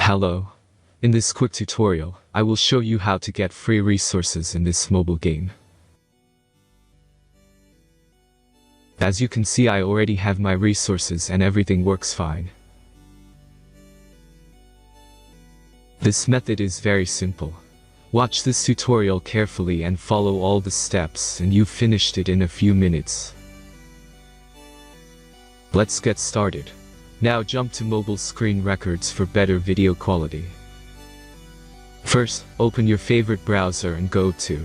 Hello. In this quick tutorial, I will show you how to get free resources in this mobile game. As you can see, I already have my resources and everything works fine. This method is very simple. Watch this tutorial carefully and follow all the steps and you've finished it in a few minutes. Let's get started. Now jump to mobile screen records for better video quality. First, open your favorite browser and go to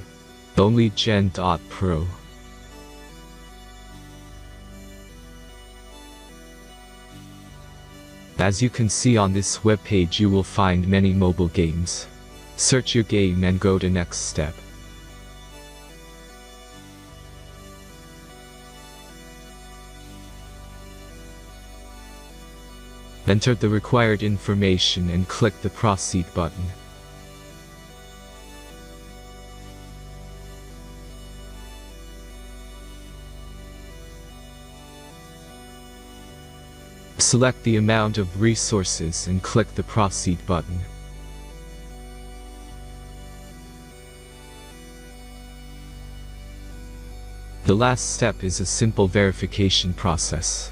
onlygen.pro. As you can see on this webpage, you will find many mobile games. Search your game and go to next step. Enter the required information and click the Proceed button. Select the amount of resources and click the Proceed button. The last step is a simple verification process.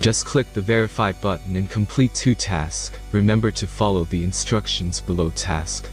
Just click the Verify button and complete 2 tasks. Remember to follow the instructions below task.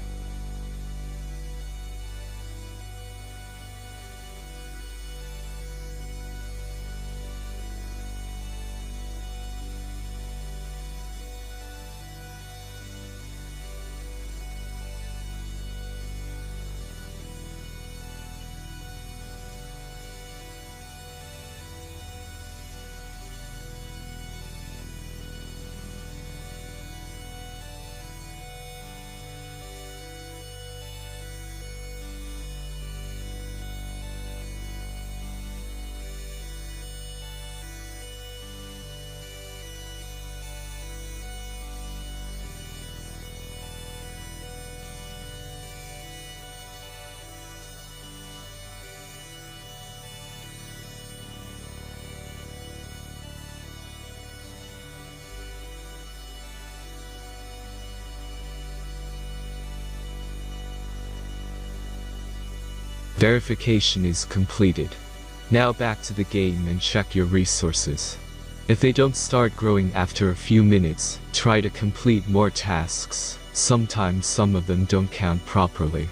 Verification is completed. Now back to the game and check your resources. If they don't start growing after a few minutes, try to complete more tasks. Sometimes some of them don't count properly.